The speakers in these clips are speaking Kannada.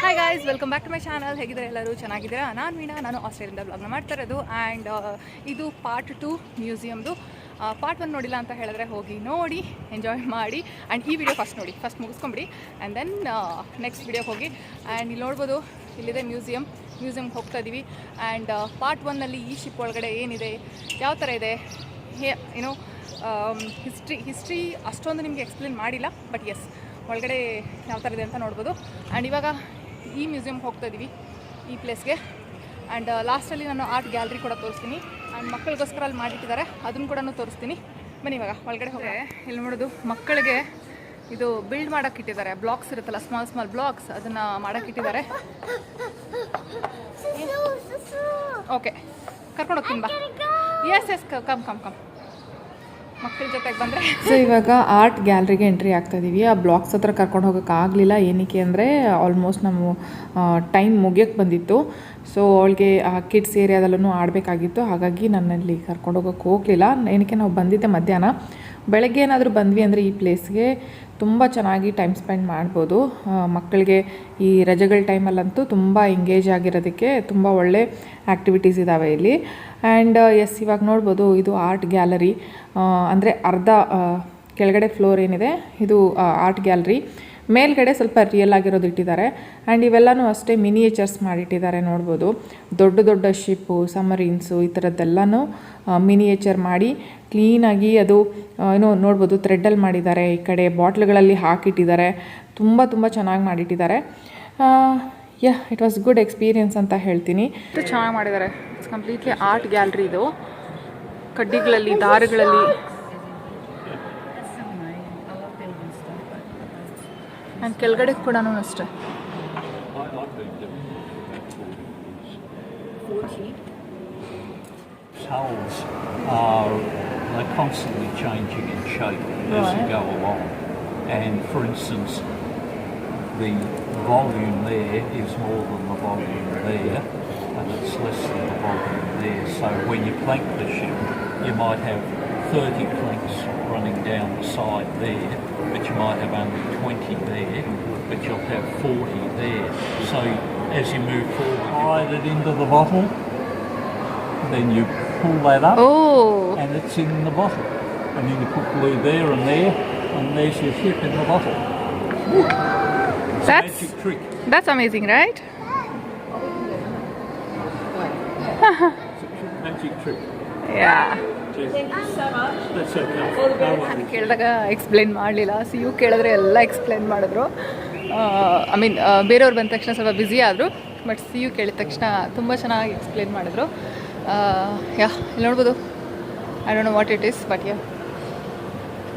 Hi guys, welcome back to my channel. ಹೇಗಿದ್ದಾರೆ ಎಲ್ಲರೂ? ಚೆನ್ನಾಗಿದ್ದೀರಾ? ನಾನು ವೀಣಾ, ನಾನು ಆಸ್ಟ್ರೇಲಿಯಾದಿಂದ ಬ್ಲಾಗ್ನ ಮಾಡ್ತಾ ಇರೋದು. ಆ್ಯಂಡ್ ಇದು ಪಾರ್ಟ್ 2 ಮ್ಯೂಸಿಯಮ್ದು. ಪಾರ್ಟ್ 1 ನೋಡಿಲ್ಲ ಅಂತ ಹೇಳಿದ್ರೆ ಹೋಗಿ ನೋಡಿ, ಎಂಜಾಯ್ ಮಾಡಿ. ಆ್ಯಂಡ್ ಈ ವಿಡಿಯೋ ಫಸ್ಟ್ ನೋಡಿ, ಫಸ್ಟ್ ಮುಗಿಸ್ಕೊಂಬಿಡಿ. ಆ್ಯಂಡ್ ದೆನ್ ನೆಕ್ಸ್ಟ್ ವಿಡಿಯೋಗೆ ಹೋಗಿ. ಆ್ಯಂಡ್ ಇಲ್ಲಿ ನೋಡ್ಬೋದು, ಇಲ್ಲಿದೆ ಮ್ಯೂಸಿಯಮ್ಗೆ ಹೋಗ್ತಾ ಇದ್ದೀವಿ. ಆ್ಯಂಡ್ ಪಾರ್ಟ್ 1ನಲ್ಲಿ ಈ ಶಿಪ್ ಒಳಗಡೆ ಏನಿದೆ, ಯಾವ ಥರ ಇದೆ, ಏನೋ ಹಿಸ್ಟ್ರಿ ಅಷ್ಟೊಂದು ನಿಮಗೆ ಎಕ್ಸ್ಪ್ಲೇನ್ ಮಾಡಿಲ್ಲ. ಬಟ್ ಎಸ್, ಒಳಗಡೆ ಯಾವ ಥರ ಇದೆ ಅಂತ ನೋಡ್ಬೋದು. ಆ್ಯಂಡ್ ಇವಾಗ ಈ ಮ್ಯೂಸಿಯಮ್ಗೆ ಹೋಗ್ತಾ ಇದ್ದೀವಿ, ಈ ಪ್ಲೇಸ್ಗೆ. ಆ್ಯಂಡ್ ಲಾಸ್ಟಲ್ಲಿ ನಾನು ಆರ್ಟ್ ಗ್ಯಾಲರಿ ಕೂಡ ತೋರಿಸ್ತೀನಿ. ಆ್ಯಂಡ್ ಮಕ್ಕಳಿಗೋಸ್ಕರ ಅಲ್ಲಿ ಮಾಡಿಟ್ಟಿದ್ದಾರೆ, ಅದನ್ನು ಕೂಡ ತೋರಿಸ್ತೀನಿ. ಬನ್ನಿ ಇವಾಗ ಒಳಗಡೆ ಹೋದರೆ ಇಲ್ಲಿ ನೋಡೋದು, ಮಕ್ಕಳಿಗೆ ಇದು ಬಿಲ್ಡ್ ಮಾಡೋಕ್ಕೆ ಇಟ್ಟಿದ್ದಾರೆ. ಬ್ಲಾಕ್ಸ್ ಇರುತ್ತಲ್ಲ, ಸ್ಮಾಲ್ ಬ್ಲಾಕ್ಸ್, ಅದನ್ನು ಮಾಡೋಕ್ಕೆ ಇಟ್ಟಿದ್ದಾರೆ. ಓಕೆ, ಕರ್ಕೊಂಡು ಹೋಗ್ತೀನಿ ಬಾ. ಎಸ್ ಕಮ್ ಮಕ್ಕಳ ಜೊತೆಗೆ ಬಂದರೆ. ಸೊ ಇವಾಗ ಆರ್ಟ್ ಗ್ಯಾಲರಿಗೆ ಎಂಟ್ರಿ ಆಗ್ತಾ ಇದ್ದೀವಿ. ಆ ಬ್ಲಾಕ್ಸ್ ಹತ್ರ ಕರ್ಕೊಂಡು ಹೋಗೋಕ್ಕಾಗಲಿಲ್ಲ. ಏನಕ್ಕೆ ಅಂದರೆ ಆಲ್ಮೋಸ್ಟ್ ನಾವು ಟೈಮ್ ಮುಗಿಯೋಕ್ಕೆ ಬಂದಿತ್ತು. ಸೊ ಅವಳಿಗೆ ಆ ಕಿಡ್ಸ್ ಏರಿಯಾದಲ್ಲೂ ಆಡಬೇಕಾಗಿತ್ತು. ಹಾಗಾಗಿ ನನ್ನಲ್ಲಿ ಕರ್ಕೊಂಡು ಹೋಗೋಕ್ಕೆ ಹೋಗಲಿಲ್ಲ. ಏನಕ್ಕೆ ನಾವು ಬಂದಿದ್ದೆ ಮಧ್ಯಾಹ್ನ. ಬೆಳಗ್ಗೆ ಏನಾದರೂ ಬಂದ್ವಿ ಅಂದರೆ ಈ ಪ್ಲೇಸ್ಗೆ ತುಂಬ ಚೆನ್ನಾಗಿ ಟೈಮ್ ಸ್ಪೆಂಡ್ ಮಾಡ್ಬೋದು. ಮಕ್ಕಳಿಗೆ ಈ ರಜೆಗಳ ಟೈಮಲ್ಲಂತೂ ತುಂಬ ಎಂಗೇಜ್ ಆಗಿರೋದಕ್ಕೆ ತುಂಬ ಒಳ್ಳೆ ಆ್ಯಕ್ಟಿವಿಟೀಸ್ ಇದ್ದಾವೆ ಇಲ್ಲಿ. ಆ್ಯಂಡ್ ಎಸ್, ಇವಾಗ ನೋಡ್ಬೋದು, ಇದು ಆರ್ಟ್ ಗ್ಯಾಲರಿ. ಅಂದರೆ ಅರ್ಧ ಕೆಳಗಡೆ ಫ್ಲೋರ್ ಏನಿದೆ ಇದು ಆರ್ಟ್ ಗ್ಯಾಲರಿ, ಮೇಲ್ಗಡೆ ಸ್ವಲ್ಪ ರಿಯಲ್ ಆಗಿರೋದು ಇಟ್ಟಿದ್ದಾರೆ. ಆ್ಯಂಡ್ ಇವೆಲ್ಲನೂ ಅಷ್ಟೇ ಮಿನಿಯೇಚರ್ಸ್ ಮಾಡಿಟ್ಟಿದ್ದಾರೆ. ನೋಡ್ಬೋದು, ದೊಡ್ಡ ಶಿಪ್ಪು, ಸಮರೀನ್ಸು, ಈ ಥರದ್ದೆಲ್ಲನೂ ಮಿನಿಯೇಚರ್ ಮಾಡಿ ಕ್ಲೀನಾಗಿ ಅದು ಏನೋ ನೋಡ್ಬೋದು, ಥ್ರೆಡ್ಡಲ್ಲಿ ಮಾಡಿದ್ದಾರೆ. ಈ ಕಡೆ ಬಾಟ್ಲ್ಗಳಲ್ಲಿ ಹಾಕಿಟ್ಟಿದ್ದಾರೆ. ತುಂಬ ಚೆನ್ನಾಗಿ ಮಾಡಿಟ್ಟಿದ್ದಾರೆ. ಇಟ್ ವಾಸ್ ಗುಡ್ ಎಕ್ಸ್ಪೀರಿಯನ್ಸ್ ಅಂತ ಹೇಳ್ತೀನಿ. ಚೆನ್ನಾಗಿ ಮಾಡಿದ್ದಾರೆ. ಇಟ್ಸ್ ಕಂಪ್ಲೀಟ್ಲಿ ಆರ್ಟ್ ಗ್ಯಾಲರಿ ಇದು. ಕಡ್ಡಿಗಳಲ್ಲಿ, ದಾರಗಳಲ್ಲಿ, ಆ್ಯಂಡ್ ಕೆಳಗಡೆ ಕೂಡ ಅಷ್ಟೇ. Holes are they're constantly changing in shape as you go along. And for instance, the volume there is more than the volume there, and it's less than the volume there. So when you plank the ship, you might have 30 planks running down the side there, but you might have only 20 there, but you'll have 40 there. So as you move forward, you hide it into the bottle, then you pull that up, and it's in the bottle. And then you put glue there, and there's your ship in the bottle. That's magic trick. That's amazing, right? Magic trick. Yeah. Thank you so much. That's okay. ನಾನು ಕೇಳಿದಾಗ ಎಕ್ಸ್ಪ್ಲೇನ್ ಮಾಡಲಿಲ್ಲ. ಸಿಯು ಕೇಳಿದ್ರೆ ಎಲ್ಲ ಎಕ್ಸ್ಪ್ಲೇನ್ ಮಾಡಿದ್ರು. ಬೇರೆಯವ್ರು ಬಂದ ತಕ್ಷಣ ಸ್ವಲ್ಪ ಬ್ಯುಸಿ ಆದರು. ಬಟ್ ಸಿಯು ಕೇಳಿದ ತಕ್ಷಣ ತುಂಬ ಚೆನ್ನಾಗಿ ಎಕ್ಸ್ಪ್ಲೇನ್ ಮಾಡಿದ್ರು. ಇಲ್ಲಿ ನೋಡ್ಬೋದು, I don't know what it is, but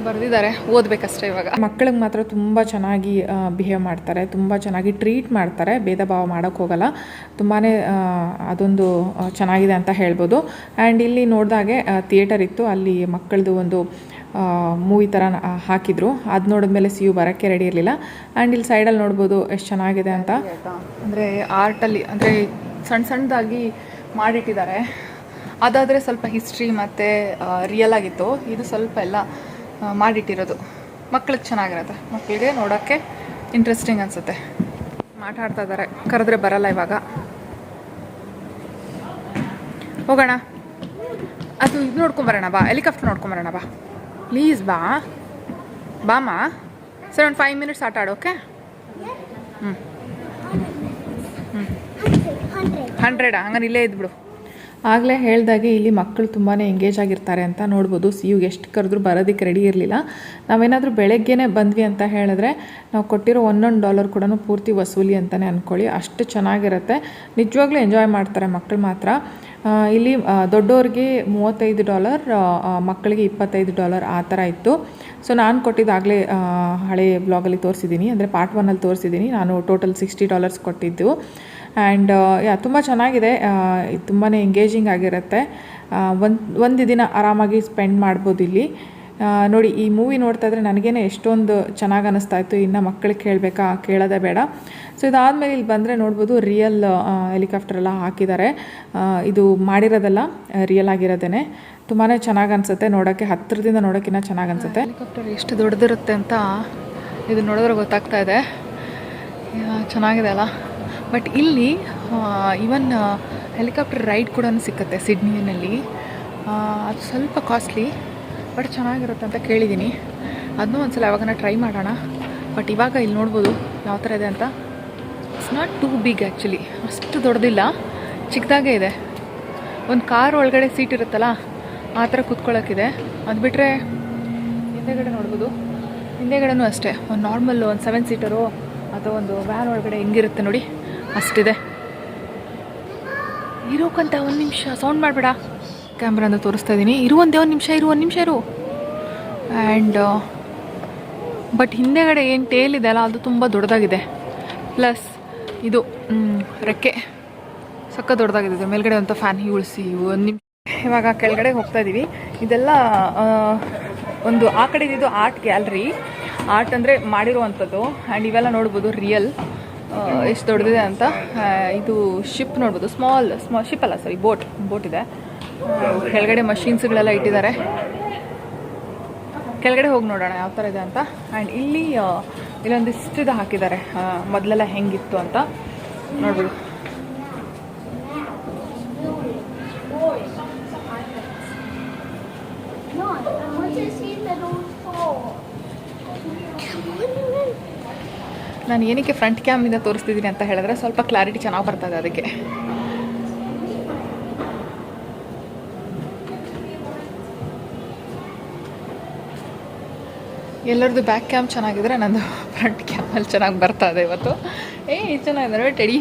ಬರೆದಿದ್ದಾರೆ, ಓದಬೇಕಷ್ಟೇ ಇವಾಗ. ಮಕ್ಕಳಿಗೆ ಮಾತ್ರ ತುಂಬ ಚೆನ್ನಾಗಿ ಬಿಹೇವ್ ಮಾಡ್ತಾರೆ, ತುಂಬ ಚೆನ್ನಾಗಿ ಟ್ರೀಟ್ ಮಾಡ್ತಾರೆ, ಭೇದ ಭಾವ ಮಾಡೋಕ್ಕೆ ಹೋಗಲ್ಲ. ತುಂಬಾ ಅದೊಂದು ಚೆನ್ನಾಗಿದೆ ಅಂತ ಹೇಳ್ಬೋದು. ಆ್ಯಂಡ್ ಇಲ್ಲಿ ನೋಡಿದಾಗೆ ಥಿಯೇಟರ್ ಇತ್ತು, ಅಲ್ಲಿ ಮಕ್ಕಳದು ಒಂದು ಮೂವಿ ಥರ ಹಾಕಿದ್ರು. ಅದು ನೋಡಿದ್ಮೇಲೆ ಸಿಯು ಬರೋಕ್ಕೆ ರೆಡಿ ಇರಲಿಲ್ಲ. ಆ್ಯಂಡ್ ಇಲ್ಲಿ ಸೈಡಲ್ಲಿ ನೋಡ್ಬೋದು ಎಷ್ಟು ಚೆನ್ನಾಗಿದೆ ಅಂತ. ಅಂದರೆ ಆರ್ಟಲ್ಲಿ ಅಂದರೆ ಸಣ್ಣದಾಗಿ ಮಾಡಿಟ್ಟಿದ್ದಾರೆ. ಅದಾದರೆ ಸ್ವಲ್ಪ ಹಿಸ್ಟ್ರಿ ಮತ್ತು ರಿಯಲ್ ಆಗಿತ್ತು. ಇದು ಸ್ವಲ್ಪ ಎಲ್ಲ ಮಾಡಿಟ್ಟಿರೋದು. ಮಕ್ಕಳಿಗೆ ಚೆನ್ನಾಗಿರುತ್ತೆ, ಮಕ್ಕಳಿಗೆ ನೋಡೋಕ್ಕೆ ಇಂಟ್ರೆಸ್ಟಿಂಗ್ ಅನಿಸುತ್ತೆ. ಮಾತಾಡ್ತಾ ಇದ್ದಾರೆ, ಕರೆದ್ರೆ ಬರಲ್ಲ ಇವಾಗ. ಹೋಗೋಣ, ಅದು ಇದು ನೋಡ್ಕೊಂಬರೋಣ ಬಾ, ಹೆಲಿಕಾಪ್ಟರ್ ನೋಡ್ಕೊಂಬರೋಣ ಬಾ, ಪ್ಲೀಸ್ ಬಾಮ್ಮ. ಸರ್ ಒಂದು 5 ಮಿನಿಟ್ಸ್ ಆಟ ಆಡು, ಓಕೆ? 100 ಹಂಗಾರೆ ಇಲ್ಲೇ ಇದ್ಬಿಡು. ಆಗಲೇ ಹೇಳ್ದಾಗೆ ಇಲ್ಲಿ ಮಕ್ಕಳು ತುಂಬಾ ಎಂಗೇಜ್ ಆಗಿರ್ತಾರೆ ಅಂತ ನೋಡ್ಬೋದು. ಸಿಯುಗೆ ಎಷ್ಟು ಕರೆದ್ರೂ ಬರೋದಕ್ಕೆ ರೆಡಿ ಇರಲಿಲ್ಲ. ನಾವೇನಾದರೂ ಬೆಳಗ್ಗೆನೇ ಬಂದ್ವಿ ಅಂತ ಹೇಳಿದ್ರೆ ನಾವು ಕೊಟ್ಟಿರೋ $1 ಕೂಡ ಪೂರ್ತಿ ವಸೂಲಿ ಅಂತಲೇ ಅಂದ್ಕೊಳ್ಳಿ. ಅಷ್ಟು ಚೆನ್ನಾಗಿರುತ್ತೆ. ನಿಜವಾಗ್ಲೂ ಎಂಜಾಯ್ ಮಾಡ್ತಾರೆ ಮಕ್ಕಳು ಮಾತ್ರ. ಇಲ್ಲಿ ದೊಡ್ಡವ್ರಿಗೆ $35, ಮಕ್ಕಳಿಗೆ $25 ಆ ಥರ ಇತ್ತು. ಸೊ ನಾನು ಕೊಟ್ಟಿದ್ದಾಗಲೇ ಹಳೆ ಬ್ಲಾಗಲ್ಲಿ ತೋರಿಸಿದ್ದೀನಿ, ಅಂದರೆ ಪಾರ್ಟ್ 1ಅಲ್ಲಿ ತೋರಿಸಿದ್ದೀನಿ. ನಾನು ಟೋಟಲ್ $60 ಕೊಟ್ಟಿದ್ದು. ಆ್ಯಂಡ್ ತುಂಬ ಚೆನ್ನಾಗಿದೆ, ತುಂಬಾ ಎಂಗೇಜಿಂಗ್ ಆಗಿರುತ್ತೆ. ಒಂದು ದಿನ ಆರಾಮಾಗಿ ಸ್ಪೆಂಡ್ ಮಾಡ್ಬೋದು ಇಲ್ಲಿ. ನೋಡಿ ಈ ಮೂವಿ ನೋಡ್ತಾ ಇದ್ರೆ ನನಗೇನೆ ಎಷ್ಟೊಂದು ಚೆನ್ನಾಗಿ ಅನ್ನಿಸ್ತಾ ಇತ್ತು. ಇನ್ನು ಮಕ್ಕಳಿಗೆ ಕೇಳಬೇಕಾ, ಕೇಳೋದೇ ಬೇಡ. ಸೊ ಇದಾದಮೇಲೆ ಇಲ್ಲಿ ಬಂದರೆ ನೋಡ್ಬೋದು ರಿಯಲ್ ಹೆಲಿಕಾಪ್ಟರ್ ಎಲ್ಲ ಹಾಕಿದ್ದಾರೆ. ಇದು ಮಾಡಿರೋದಲ್ಲ, ರಿಯಲ್ ಆಗಿರೋದೇ. ತುಂಬಾ ಚೆನ್ನಾಗಿ ಅನಿಸುತ್ತೆ ನೋಡೋಕ್ಕೆ, ಹತ್ತಿರದಿಂದ ನೋಡೋಕ್ಕಿಂತ ಚೆನ್ನಾಗಿ ಅನಿಸುತ್ತೆ. ಹೆಲಿಕಾಪ್ಟರ್ ಎಷ್ಟು ದೊಡ್ಡದಿರುತ್ತೆ ಅಂತ ಇದು ನೋಡಿದ್ರೆ ಗೊತ್ತಾಗ್ತಾ ಇದೆ. ಚೆನ್ನಾಗಿದೆ ಅಲ್ಲ. ಬಟ್ ಇಲ್ಲಿ ಈವನ್ ಹೆಲಿಕಾಪ್ಟರ್ ರೈಡ್ ಕೂಡ ಸಿಕ್ಕತ್ತೆ ಸಿಡ್ನಿಯಲ್ಲಿ. ಅದು ಸ್ವಲ್ಪ ಕಾಸ್ಟ್ಲಿ, ಬಟ್ ಚೆನ್ನಾಗಿರುತ್ತೆ ಅಂತ ಕೇಳಿದ್ದೀನಿ. ಅದನ್ನೂ ಒಂದ್ಸಲ ಯಾವಾಗನ ಟ್ರೈ ಮಾಡೋಣ. ಬಟ್ ಇವಾಗ ಇಲ್ಲಿ ನೋಡ್ಬೋದು ಯಾವ ಥರ ಇದೆ ಅಂತ. It's not too big actually, ಅಷ್ಟು ದೊಡ್ಡದಿಲ್ಲ, ಚಿಕ್ಕದಾಗೇ ಇದೆ. ಒಂದು ಕಾರ್ ಒಳಗಡೆ ಸೀಟ್ ಇರುತ್ತಲ್ಲ ಆ ಥರ ಕೂತ್ಕೊಳ್ಳೋಕ್ಕಿದೆ. ಅದು ಬಿಟ್ಟರೆ ಹಿಂದೆಗಡೆ ನೋಡ್ಬೋದು, ಹಿಂದೆಗಡೆನೂ ಅಷ್ಟೇ ಒಂದು ನಾರ್ಮಲ್ ಒಂದು 7 ಸೀಟರು ಅಥವಾ ಒಂದು ವ್ಯಾನ್ ಒಳಗಡೆ ಹೆಂಗಿರುತ್ತೆ ನೋಡಿ ಅಷ್ಟಿದೆ. ಇರೋಕ್ಕಂತ ಒಂದು ನಿಮಿಷ ಸೌಂಡ್ ಮಾಡಬೇಡ, ಕ್ಯಾಮ್ರಾನ ತೋರಿಸ್ತಾ ಇದ್ದೀನಿ. ಒಂದು ನಿಮಿಷ ಇರು. ಆ್ಯಂಡ್ ಬಟ್ ಹಿಂದೆಗಡೆ ಏನು ಟೇಲ್ ಇದೆ ಅಲ್ಲ ಅದು ತುಂಬ ದೊಡ್ಡದಾಗಿದೆ. ಪ್ಲಸ್ ಇದು ರೆಕ್ಕೆ ಸಕ್ಕ ದೊಡ್ಡದಾಗಿದೆ. ಮೇಲ್ಗಡೆ ಅಂತ ಫ್ಯಾನ್ ಉಳಿಸಿ ಒಂದು ನಿಮಿಷ. ಇವಾಗ ಕೆಳಗಡೆ ಹೋಗ್ತಾ ಇದ್ದೀವಿ. ಇದೆಲ್ಲ ಒಂದು ಆ ಕಡೆ ಇದು ಆರ್ಟ್ ಗ್ಯಾಲರಿ. ಆರ್ಟ್ ಅಂದರೆ ಮಾಡಿರುವಂಥದ್ದು. ಆ್ಯಂಡ್ ಇವೆಲ್ಲ ನೋಡ್ಬೋದು ರಿಯಲ್ ಎಷ್ಟು ದೊಡ್ಡದಿದೆ ಅಂತ. ಇದು ಶಿಪ್ ನೋಡ್ಬೋದು, ಸ್ಮಾಲ್ ಶಿಪ್ ಅಲ್ಲ, ಸಾರಿ ಬೋಟ್ ಇದೆ. ಕೆಳಗಡೆ ಮಷೀನ್ಸ್ಗಳೆಲ್ಲ ಇಟ್ಟಿದ್ದಾರೆ. ಕೆಳಗಡೆ ಹೋಗಿ ನೋಡೋಣ ಯಾವ ಥರ ಇದೆ ಅಂತ. ಆ್ಯಂಡ್ ಇಲ್ಲೊಂದಿಷ್ಟು ಹಾಕಿದ್ದಾರೆ, ಮೊದಲೆಲ್ಲ ಹೆಂಗಿತ್ತು ಅಂತ ನೋಡ್ಬೋದು. ನಾನು ಏನಕ್ಕೆ ಫ್ರಂಟ್ ಕ್ಯಾಮಿಂದ ತೋರಿಸ್ತಿದ್ದೀನಿ ಅಂತ ಹೇಳಿದ್ರೆ ಸ್ವಲ್ಪ ಕ್ಲಾರಿಟಿ ಚೆನ್ನಾಗಿ ಬರ್ತದೆ ಅದಕ್ಕೆ. ಎಲ್ಲರದ್ದು ಬ್ಯಾಕ್ ಕ್ಯಾಮ್ ಚೆನ್ನಾಗಿದ್ರೆ ನಂದು ಫ್ರಂಟ್ ಕ್ಯಾಮಲ್ಲಿ ಚೆನ್ನಾಗಿ ಬರ್ತಾ ಇದೆ ಇವತ್ತು. ಚೆನ್ನಾಗಿದೆ ಟೆಡಿ.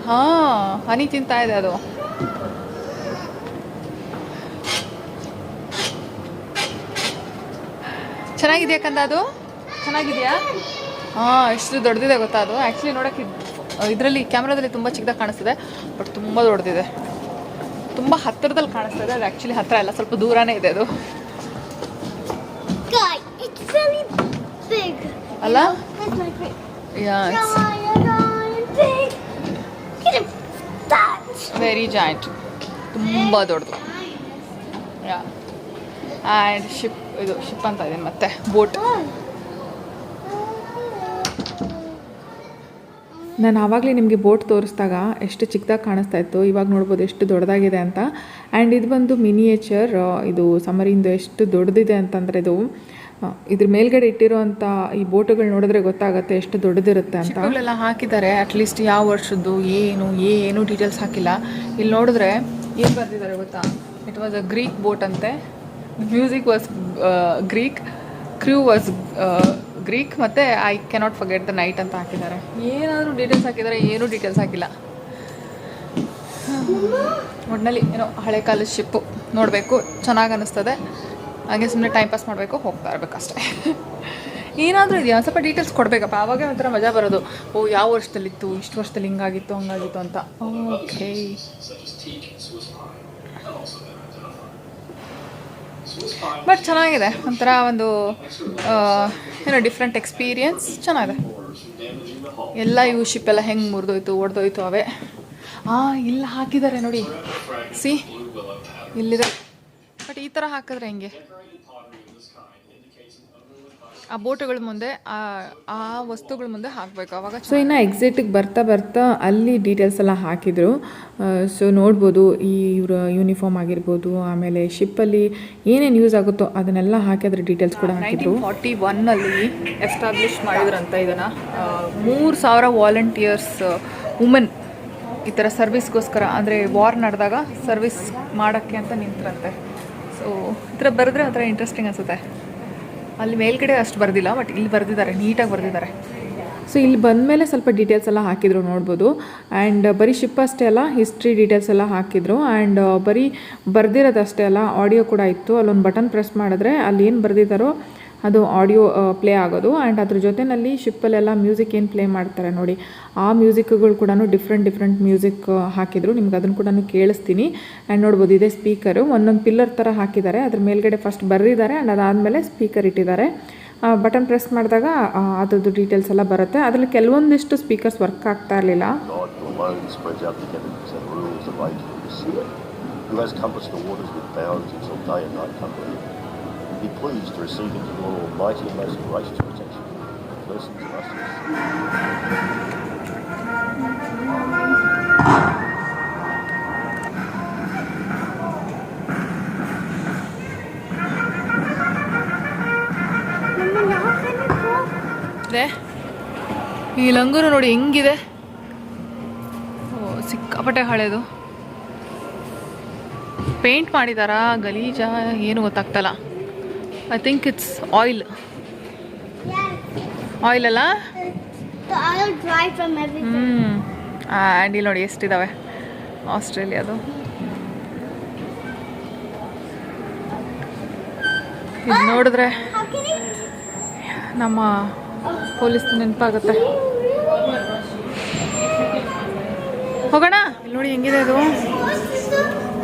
ಹಾಂ, ಹನಿ ತಿಂತಾ ಇದೆ ಅದು. ಚೆನ್ನಾಗಿದೆಯಾ ಕಂದ? ಅದು ಚೆನ್ನಾಗಿದೆಯಾ? ಹಾಂ, ಎಷ್ಟು ದೊಡ್ಡದಿದೆ ಗೊತ್ತಾ ಅದು. ಆ್ಯಕ್ಚುಲಿ ನೋಡೋಕ್ಕೆ ಇದರಲ್ಲಿ ಕ್ಯಾಮ್ರಾದಲ್ಲಿ ತುಂಬ ಚಿಕ್ಕದಾಗಿ ಕಾಣಿಸ್ತಿದೆ, ಬಟ್ ತುಂಬ ದೊಡ್ಡದಿದೆ. ತುಂಬ ಹತ್ತಿರದಲ್ಲಿ ಕಾಣಿಸ್ತಿದೆ. ಅದು ಆ್ಯಕ್ಚುಲಿ ಹತ್ತಿರ ಇಲ್ಲ, ಸ್ವಲ್ಪ ದೂರನೇ ಇದೆ ಅದು ಅಲ್ಲ. ವೆರಿ ಜಾಯಿಂಟ್, ತುಂಬ ದೊಡ್ಡದು. ಆ್ಯಂಡ್ ಶಿಪ್ ಅಂತ ಇದೆ, ಮತ್ತೆ ಬೋಟ್. ನಾನು ಆವಾಗಲೇ ನಿಮಗೆ ಬೋಟ್ ತೋರಿಸಿದಾಗ ಎಷ್ಟು ಚಿಕ್ಕದಾಗಿ ಕಾಣಿಸ್ತಾ ಇತ್ತು, ಇವಾಗ ನೋಡ್ಬೋದು ಎಷ್ಟು ದೊಡ್ಡದಾಗಿದೆ ಅಂತ. ಆ್ಯಂಡ್ ಇದು ಬಂದು ಮಿನಿಯೇಚರ್. ಇದು ಸಮರಿಂದು ಎಷ್ಟು ದೊಡ್ಡದಿದೆ ಅಂತಂದರೆ ಇದ್ರ ಮೇಲ್ಗಡೆ ಇಟ್ಟಿರುವಂಥ ಈ ಬೋಟುಗಳು ನೋಡಿದ್ರೆ ಗೊತ್ತಾಗುತ್ತೆ ಎಷ್ಟು ದೊಡ್ಡದಿರುತ್ತೆ ಅಂತ. ಶಿಪ್ಗಳೆಲ್ಲ ಹಾಕಿದ್ದಾರೆ, ಅಟ್ಲೀಸ್ಟ್ ಯಾವ ವರ್ಷದ್ದು ಏನು ಡೀಟೇಲ್ಸ್ ಹಾಕಿಲ್ಲ. ಇಲ್ಲಿ ನೋಡಿದ್ರೆ ಏನು ಬರ್ತಿದ್ದಾರೆ ಗೊತ್ತಾ? It was a Greek boat ಅಂತೆ. Music was Greek, crew was Greek, ಮತ್ತು I cannot forget the night ಅಂತ ಹಾಕಿದ್ದಾರೆ. ಏನಾದರೂ ಡೀಟೇಲ್ಸ್ ಹಾಕಿದ್ದಾರೆ, ಏನೂ ಡೀಟೇಲ್ಸ್ ಹಾಕಿಲ್ಲ. ಒಟ್ಟಿನಲ್ಲಿ ಏನೋ ಹಳೆ ಕಾಲದ ಶಿಪ್ಪು ನೋಡಬೇಕು, ಚೆನ್ನಾಗಿ ಅನ್ನಿಸ್ತದೆ. ಹಾಗೆ ಸುಮ್ಮನೆ ಟೈಮ್ ಪಾಸ್ ಮಾಡಬೇಕು, ಹೋಗ್ತಾ ಇರಬೇಕಷ್ಟೇ. ಏನಾದರೂ ಇದೆಯಾ ಸ್ವಲ್ಪ ಡೀಟೇಲ್ಸ್ ಕೊಡಬೇಕಪ್ಪ, ಆವಾಗ ಒಂಥರ ಮಜಾ ಬರೋದು. ಯಾವ ವರ್ಷದಲ್ಲಿತ್ತು, ಇಷ್ಟು ವರ್ಷದಲ್ಲಿ ಹಿಂಗಾಗಿತ್ತು ಹಂಗಾಗಿತ್ತು ಅಂತ. ಓಕೆ, ಬಟ್ ಚೆನ್ನಾಗಿದೆ, ಒಂಥರ ಒಂದು ಡಿಫ್ರೆಂಟ್ ಎಕ್ಸ್ಪೀರಿಯನ್ಸ್. ಚೆನ್ನಾಗಿದೆ. ಎಲ್ಲ ಇವು ಶಿಪ್ಪೆಲ್ಲ ಹೆಂಗೆ ಮುರಿದೋಯ್ತು ಒಡೆದೋಯ್ತು ಅವೇ. ಇಲ್ಲಿ ಹಾಕಿದ್ದಾರೆ ನೋಡಿ, ಸಿ ಇಲ್ಲಿದೆ. ಬಟ್ ಈ ಥರ ಹಾಕಿದ್ರೆ ಹೆಂಗೆ? ಆ ಬೋಟುಗಳ ಮುಂದೆ ಆ ವಸ್ತುಗಳ ಮುಂದೆ ಹಾಕಬೇಕು ಅವಾಗ. ಸೊ ಇನ್ನು ಎಕ್ಸಿಟಿಗೆ ಬರ್ತಾ ಅಲ್ಲಿ ಡೀಟೇಲ್ಸ್ ಎಲ್ಲ ಹಾಕಿದರು. ಸೊ ನೋಡ್ಬೋದು ಇವ್ರ ಯೂನಿಫಾರ್ಮ್ ಆಗಿರ್ಬೋದು, ಆಮೇಲೆ ಶಿಪ್ಪಲ್ಲಿ ಏನೇನು ಯೂಸ್ ಆಗುತ್ತೋ ಅದನ್ನೆಲ್ಲ ಹಾಕಿ ಅದ್ರ ಡೀಟೇಲ್ಸ್ ಕೂಡ ಹಾಕಿದ್ರು. 1941 ಎಸ್ಟಾಬ್ಲಿಷ್ ಮಾಡಿದ್ರಂತ ಇದನ್ನು. 3000 ವಾಲಂಟಿಯರ್ಸ್ ವುಮೆನ್ ಈ ಥರ ಸರ್ವಿಸ್ಗೋಸ್ಕರ, ಅಂದರೆ ವಾರ್ ನಡೆದಾಗ ಸರ್ವಿಸ್ ಮಾಡೋಕ್ಕೆ ಅಂತ ನಿಂತ್ರಂತೆ. ಸೊ ಈ ಥರ ಬರೆದ್ರೆ ಒಂಥರ ಇಂಟ್ರೆಸ್ಟಿಂಗ್ ಅನಿಸುತ್ತೆ. ಅಲ್ಲಿ ಮೇಲ್ಗಡೆ ಅಷ್ಟು ಬರೆದಿಲ್ಲ, ಬಟ್ ಇಲ್ಲಿ ಬರೆದಿದ್ದಾರೆ, ನೀಟಾಗಿ ಬರೆದಿದ್ದಾರೆ. ಸೊ ಇಲ್ಲಿ ಬಂದಮೇಲೆ ಸ್ವಲ್ಪ ಡೀಟೇಲ್ಸ್ ಎಲ್ಲ ಹಾಕಿದ್ರು ನೋಡ್ಬೋದು. ಆ್ಯಂಡ್ ಬರೀ ಶಿಪ್ ಅಷ್ಟೇ ಅಲ್ಲ, ಹಿಸ್ಟ್ರಿ ಡೀಟೇಲ್ಸ್ ಎಲ್ಲ ಹಾಕಿದ್ರು. ಆ್ಯಂಡ್ ಬರೀ ಬರೆದಿರೋದಷ್ಟೇ ಅಲ್ಲ, ಆಡಿಯೋ ಕೂಡ ಇತ್ತು. ಅಲ್ಲೊಂದು ಬಟನ್ ಪ್ರೆಸ್ ಮಾಡಿದ್ರೆ ಅಲ್ಲಿ ಏನು ಬರೆದಿದ್ದಾರೋ ಅದು ಆಡಿಯೋ ಪ್ಲೇ ಆಗೋದು. ಆ್ಯಂಡ್ ಅದ್ರ ಜೊತೆಯಲ್ಲಿ ಶಿಪ್ಪಲ್ಲೆಲ್ಲ ಮ್ಯೂಸಿಕ್ ಏನು ಪ್ಲೇ ಮಾಡ್ತಾರೆ ನೋಡಿ, ಆ ಮ್ಯೂಸಿಕ್ಗಳು ಕೂಡ ಡಿಫ್ರೆಂಟ್ ಮ್ಯೂಸಿಕ್ ಹಾಕಿದ್ರು. ನಿಮ್ಗೆ ಅದನ್ನು ಕೂಡ ಕೇಳಿಸ್ತೀನಿ. ಆ್ಯಂಡ್ ನೋಡ್ಬೋದು ಇದೇ ಸ್ಪೀಕರು, ಒಂದೊಂದು ಪಿಲ್ಲರ್ ಥರ ಹಾಕಿದ್ದಾರೆ. ಅದ್ರ ಮೇಲ್ಗಡೆ ಫಸ್ಟ್ ಬರೆದಿದ್ದಾರೆ ಆ್ಯಂಡ್ ಅದಾದಮೇಲೆ ಸ್ಪೀಕರ್ ಇಟ್ಟಿದ್ದಾರೆ. ಬಟನ್ ಪ್ರೆಸ್ ಮಾಡಿದಾಗ ಅದ್ರದ್ದು ಡೀಟೇಲ್ಸ್ ಎಲ್ಲ ಬರುತ್ತೆ. ಅದರಲ್ಲಿ ಕೆಲವೊಂದಿಷ್ಟು ಸ್ಪೀಕರ್ಸ್ ವರ್ಕ್ ಆಗ್ತಾ ಇರಲಿಲ್ಲ. Who has compassed the waters with bounds until day and night company. Be pleased to receive into your almighty and most gracious protection persons of us. ಈ ಲಂಗೂರು ನೋಡಿ ಹೆಂಗಿದೆ, ಸಿಕ್ಕಾಪಟ್ಟೆ ಹಳೇದು. ಪೇಂಟ್ ಮಾಡಿದಾರಾ ಗಲೀಜಾ ಏನು ಗೊತ್ತಾಗ್ತಲ್ಲ. ಐ ಥಿಂಕ್ ಇಟ್ಸ್ ಆಯಿಲ್ ಅಲ್ಲ. ಆ್ಯಂಡ್ ಇಲ್ಲಿ ನೋಡಿ ಎಷ್ಟಿದ್ದಾವೆ ಆಸ್ಟ್ರೇಲಿಯಾದು. ಇದು ನೋಡಿದ್ರೆ ನಮ್ಮ ಪೊಲೀಸ್ ನೆನಪಾಗುತ್ತೆ. ಹೋಗೋಣ. ಇಲ್ಲಿ ನೋಡಿ ಹೆಂಗಿದೆ ಇದು.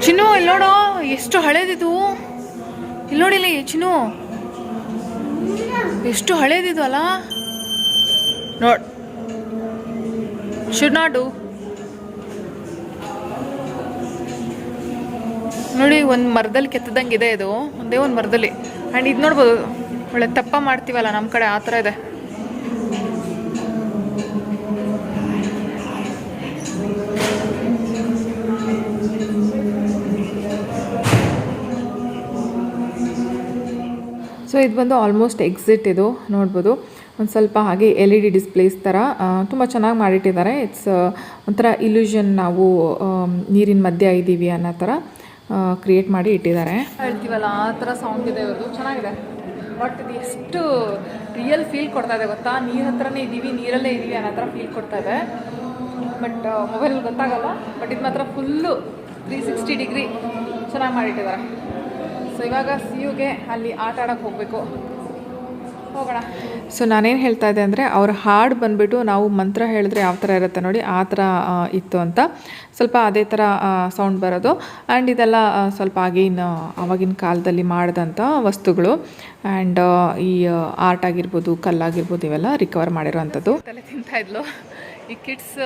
ಚಿನ್ನು ಇಲ್ಲಿ ನೋಡು ಎಷ್ಟು ಹಳೇದಿದು. ಇಲ್ಲಿ ನೋಡಿ ಇಲ್ಲಿ ಚಿನ್ನು ಎಷ್ಟು ಹಳೇದಿದು ಅಲ್ಲ. ನೋಡ್, ಶುಡ್ ನಾಟ್ ಡು. ನೋಡಿ ಒಂದು ಮರದಲ್ಲಿ ಕೆತ್ತದಂಗಿದೆ ಇದು, ಒಂದೇ ಒಂದು ಮರದಲ್ಲಿ. ಆ್ಯಂಡ್ ಇದು ನೋಡ್ಬೋದು, ಒಳ್ಳೆ ತಪ್ಪ ಮಾಡ್ತೀವಲ್ಲ ನಮ್ಮ ಕಡೆ ಆ ಥರ ಇದೆ. ಸೊ ಇದು ಬಂದು ಆಲ್ಮೋಸ್ಟ್ ಎಕ್ಸಿಟ್. ಇದು ನೋಡ್ಬೋದು ಒಂದು ಸ್ವಲ್ಪ ಹಾಗೆ LED ಡಿಸ್ಪ್ಲೇಸ್ ಥರ ತುಂಬ ಚೆನ್ನಾಗಿ ಮಾಡಿಟ್ಟಿದ್ದಾರೆ. ಇಟ್ಸ್ ಒಂಥರ ಇಲ್ಯೂಷನ್, ನಾವು ನೀರಿನ ಮಧ್ಯೆ ಇದ್ದೀವಿ ಅನ್ನೋ ಥರ ಕ್ರಿಯೇಟ್ ಮಾಡಿ ಇಟ್ಟಿದ್ದಾರೆ. ಹೇಳ್ತೀವಲ್ಲ ಆ ಥರ ಸೌಂಡ್ ಇದೆ ಇವ್ರದ್ದು, ಚೆನ್ನಾಗಿದೆ. ಬಟ್ ಇದು ಎಷ್ಟು ರಿಯಲ್ ಫೀಲ್ ಕೊಡ್ತಾ ಇದೆ ಗೊತ್ತಾ, ನೀರ ಹತ್ರನೇ ಇದ್ದೀವಿ, ನೀರಲ್ಲೇ ಇದ್ದೀವಿ ಅನ್ನೋ ಥರ ಫೀಲ್ ಕೊಡ್ತಾ ಇದೆ. ಬಟ್ ಮೊಬೈಲಲ್ಲಿ ಗೊತ್ತಾಗಲ್ಲ. ಬಟ್ ಇದು ಮಾತ್ರ ಫುಲ್ಲು 360 ಡಿಗ್ರಿ ಚೆನ್ನಾಗಿ ಮಾಡಿಟ್ಟಿದ್ದಾರೆ. ಸೊ ಇವಾಗ ಸಿಯುಗೆ ಅಲ್ಲಿ ಆಟ ಆಡೋಕ್ಕೆ ಹೋಗಬೇಕು, ಹೋಗೋಣ. ಸೊ ನಾನೇನು ಹೇಳ್ತಾ ಇದ್ದೆ ಅಂದರೆ, ಅವ್ರ ಹಾಡು ಬಂದುಬಿಟ್ಟು ನಾವು ಮಂತ್ರ ಹೇಳಿದ್ರೆ ಯಾವ ಥರ ಇರುತ್ತೆ ನೋಡಿ ಆ ಥರ ಇತ್ತು ಅಂತ. ಸ್ವಲ್ಪ ಅದೇ ಥರ ಸೌಂಡ್ ಬರೋದು. ಆ್ಯಂಡ್ ಇದೆಲ್ಲ ಸ್ವಲ್ಪ ಆವಾಗಿನ ಕಾಲದಲ್ಲಿ ಮಾಡಿದಂಥ ವಸ್ತುಗಳು. ಆ್ಯಂಡ್ ಈ ಆರ್ಟ್ ಆಗಿರ್ಬೋದು, ಕಲ್ಲಾಗಿರ್ಬೋದು, ಇವೆಲ್ಲ ರಿಕವರ್ ಮಾಡಿರೋವಂಥದ್ದು. ತಲೆ ತಿಂತಾಯಿದ್ಲು ಈ ಕಿಡ್ಸ್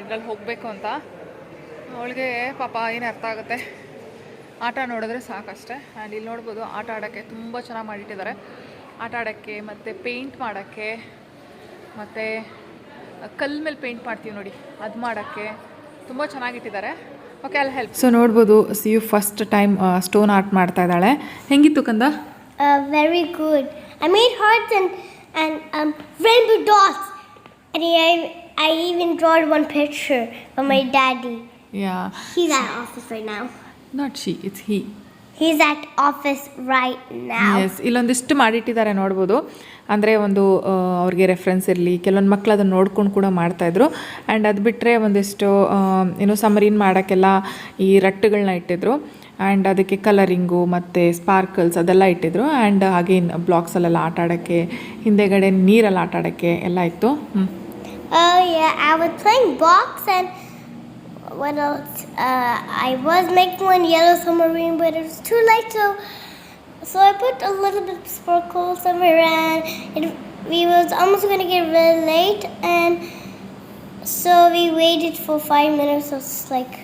ಇದ್ರಲ್ಲಿ ಹೋಗಬೇಕು ಅಂತ. ಅವಳಿಗೆ ಪಾಪ ಏನು ಅರ್ಥ ಆಗುತ್ತೆ, ಆಟ ನೋಡಿದ್ರೆ ಸಾಕಷ್ಟೇ. ಆ್ಯಂಡ್ ಇಲ್ಲಿ ನೋಡ್ಬೋದು ಆಟ ಆಡೋಕ್ಕೆ ತುಂಬ ಚೆನ್ನಾಗಿ ಮಾಡಿಟ್ಟಿದ್ದಾರೆ. ಆಟ ಆಡೋಕ್ಕೆ ಮತ್ತು ಪೇಂಟ್ ಮಾಡೋಕ್ಕೆ, ಮತ್ತು ಕಲ್ಲು ಮೇಲೆ ಪೇಂಟ್ ಮಾಡ್ತೀವಿ ನೋಡಿ ಅದು ಮಾಡೋಕ್ಕೆ ತುಂಬ ಚೆನ್ನಾಗಿಟ್ಟಿದ್ದಾರೆ. ಓಕೆ, ಅಲ್ಲಿ ಹೆಲ್ಪ್. ಸೊ ನೋಡ್ಬೋದು ಸಿಯು ಫಸ್ಟ್ ಟೈಮ್ ಸ್ಟೋನ್ ಆರ್ಟ್ ಮಾಡ್ತಾ ಇದ್ದಾಳೆ. ಹೆಂಗಿತ್ತು ಕಂದ? Very good. I made hearts and rainbow dots. And I even drawed one picture of my daddy. Yeah. He's at office right now. Not she, it's he. He's at office right now. Yes, ಇಲ್ಲೊಂದಿಷ್ಟು ಮಾಡಿಟ್ಟಿದ್ದಾರೆ ನೋಡ್ಬೋದು. ಅಂದರೆ ಒಂದು ಅವ್ರಿಗೆ ರೆಫರೆನ್ಸ್ ಇರಲಿ, ಕೆಲವೊಂದು ಮಕ್ಕಳು ಅದನ್ನು ನೋಡ್ಕೊಂಡು ಕೂಡ ಮಾಡ್ತಾಯಿದ್ರು. ಆ್ಯಂಡ್ ಅದು ಬಿಟ್ಟರೆ ಒಂದಿಷ್ಟು ಏನೋ ಸಮರೀನ್ ಮಾಡೋಕ್ಕೆಲ್ಲ ಈ ರಟ್ಟುಗಳನ್ನ ಇಟ್ಟಿದ್ರು. ಆ್ಯಂಡ್ ಅದಕ್ಕೆ ಕಲರಿಂಗು ಮತ್ತು ಸ್ಪಾರ್ಕಲ್ಸ್ ಅದೆಲ್ಲ ಇಟ್ಟಿದ್ರು. ಆ್ಯಂಡ್ ಹಾಗೆ ಬ್ಲಾಕ್ಸಲ್ಲೆಲ್ಲ ಆಟ ಆಡೋಕ್ಕೆ, ಹಿಂದೆಗಡೆ ನೀರಲ್ಲಿ ಆಟ ಆಡೋಕ್ಕೆ ಎಲ್ಲ ಇತ್ತು. Yeah, I was playing blocks and what else? I was making one yellow submarine, but it was too light, so I put a little bit of sparkle somewhere, and we was almost going to get really late, and so we waited for 5 minutes. So it's like,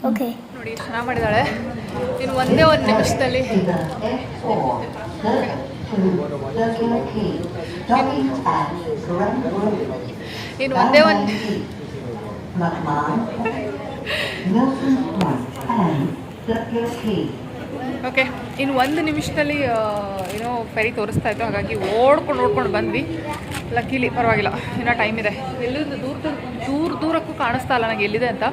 okay. ನೋಡಿ ಚೆನ್ನಾಗಿ ಮಾಡಿದಾಳೆ. ಇನ್ನು ಒಂದೇ ಒಂದು ನಿಮಿಷದಲ್ಲಿ ಇನ್ನು ಒಂದೇ ಒಂದು ಓಕೆ, ಇನ್ನು ಒಂದು ನಿಮಿಷದಲ್ಲಿ ಏನೋ ಫೆರಿ ತೋರಿಸ್ತಾ ಇತ್ತು, ಹಾಗಾಗಿ ಓಡ್ಕೊಂಡು ಬಂದ್ವಿ. ಲಕ್ಕಿಲಿ ಪರವಾಗಿಲ್ಲ, ಇನ್ನೂ ಟೈಮ್ ಇದೆ. ಎಲ್ಲಿಂದ ದೂರಕ್ಕೂ ಕಾಣಿಸ್ತಾ ಇಲ್ಲ ನನಗೆ ಎಲ್ಲಿದೆ ಅಂತ.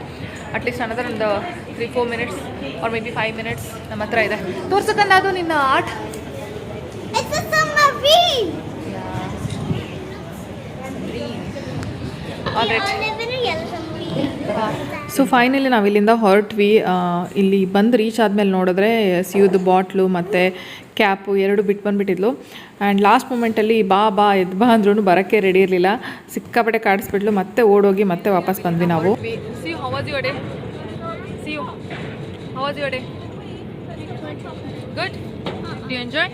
ಅಟ್ಲೀಸ್ಟ್ ಅನದರ್ ಒಂದು 3-4 minutes R may be 5 minutes ನಮ್ಮ ಹತ್ರ ಇದೆ. ತೋರ್ಸಕ್ಕಂದ ಅದು ನಿನ್ನ art. It's a submarine. All right. I live in a yellow submarine. So finally ನಾವು ಇಲ್ಲಿಂದ ಹೊರಟ್ವಿ. ಇಲ್ಲಿ ಬಂದು ರೀಚ್ ಆದಮೇಲೆ ನೋಡಿದ್ರೆ ಸಿಯುದು ಬಾಟ್ಲು ಮತ್ತು ಕ್ಯಾಪು ಎರಡು ಬಿಟ್ಟು ಬಂದುಬಿಟ್ಟಿದ್ಲು. ಆ್ಯಂಡ್ ಲಾಸ್ಟ್ ಮೂಮೆಂಟಲ್ಲಿ ಬಾ ಎದ್ದು ಬಾ ಅಂದ್ರೂ ಬರೋಕ್ಕೆ ರೆಡಿ ಇರಲಿಲ್ಲ. ಸಿಕ್ಕಾಪಟ್ಟೆ ಕಾಡಿಸ್ಬಿಟ್ಲು. ಮತ್ತೆ ಓಡೋಗಿ ಮತ್ತೆ ವಾಪಸ್ ಬಂದ್ವಿ ನಾವು. Good. Do you enjoy?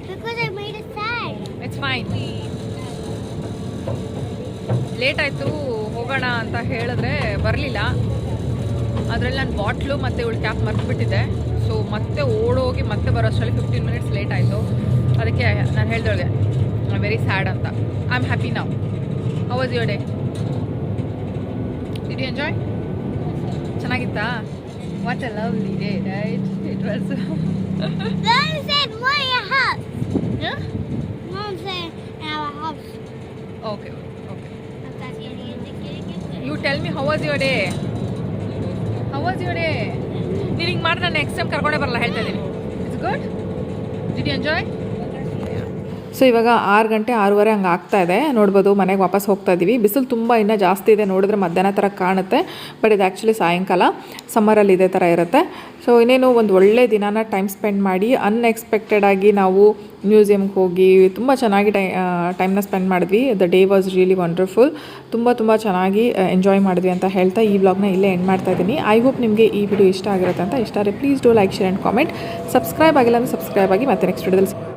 Because I made it sad. It's fine. Late ಆಯಿತು ಹೋಗೋಣ ಅಂತ ಹೇಳಿದ್ರೆ ಬರಲಿಲ್ಲ. ಅದರಲ್ಲಿ ನಾನು ಬಾಟ್ಲು ಮತ್ತು ಇವಳು ಕ್ಯಾಪ್ ಮರ್ತ್ಬಿಟ್ಟಿದ್ದೆ. ಸೊ ಮತ್ತೆ ಓಡೋಗಿ ಮತ್ತೆ ಬರೋಷ್ಟರಲ್ಲಿ 15 ಮಿನಿಟ್ಸ್ ಲೇಟ್ ಆಯಿತು. ಅದಕ್ಕೆ ನಾನು ಹೇಳ್ದೊಳಗೆ ವೆರಿ ಸ್ಯಾಡ್ ಅಂತ. I am happy now. How was your day? Did you enjoy? ಚೆನ್ನಾಗಿತ್ತಾ? What a lovely day, right? It was. Mom said, "Why your house?" Yeah? Mom said, "Our house." Okay. You tell me, how was your day? How was your day? ನೀನು ಹಿಂಗೆ ಮಾಡಿದ್ರೆ ನೆಕ್ಸ್ಟ್ ಟೈಮ್ ಕರ್ಕೊಂಡೇ ಬರಲ್ಲ, ಹೇಳ್ತಾ ಇದ್ದೀನಿ. It's good. Did you enjoy? So ಇವಾಗ 6 ಗಂಟೆ 6:30 ಹಂಗೆ ಆಗ್ತಾ ಇದೆ. ನೋಡ್ಬೋದು ಮನೆಗೆ ವಾಪಸ್ ಹೋಗ್ತಾ ಇದ್ದೀವಿ. ಬಿಸಿಲು ತುಂಬ ಇನ್ನೂ ಜಾಸ್ತಿ ಇದೆ. ನೋಡಿದ್ರೆ ಮಧ್ಯಾಹ್ನ ಥರ ಕಾಣುತ್ತೆ, ಬಟ್ ಇದು ಆ್ಯಕ್ಚುಲಿ ಸಾಯಂಕಾಲ. ಸಮ್ಮರಲ್ಲಿ ಇದೇ ಥರ ಇರುತ್ತೆ. ಸೊ ಇನ್ನೇನು ಒಂದು ಒಳ್ಳೆ ದಿನಾನ ಟೈಮ್ ಸ್ಪೆಂಡ್ ಮಾಡಿ ಅನ್ಎಕ್ಸ್ಪೆಕ್ಟೆಡ್ ಆಗಿ ನಾವು ಮ್ಯೂಸಿಯಮ್ಗೆ ಹೋಗಿ ತುಂಬ ಚೆನ್ನಾಗಿ ಟೈಮ್ನ ಸ್ಪೆಂಡ್ ಮಾಡಿದ್ವಿ. The day was really wonderful. ತುಂಬ ಚೆನ್ನಾಗಿ ಎಂಜಾಯ್ ಮಾಡಿದ್ವಿ ಅಂತ ಹೇಳ್ತಾ ಈ ವ್ಲಾಗ್ನ ಇಲ್ಲೇ ಎಂಡ್ ಮಾಡ್ತಾ ಇದ್ದೀನಿ. ಐ ಹೋಪ್ ನಿಮಗೆ ಈ ವಿಡಿಯೋ ಇಷ್ಟ ಆಗಿರುತ್ತೆ ಅಂತ. ಇಷ್ಟ ಆದರೆ please do like, share and comment. Subscribe ಆಗಿಲ್ಲ ಅಂದರೆ ಸಬ್ಸ್ಕ್ರೈಬ್ ಆಗಿ. ಮತ್ತೆ ನೆಕ್ಸ್ಟ್ ವಿಡಿಯೋದಲ್ಲಿ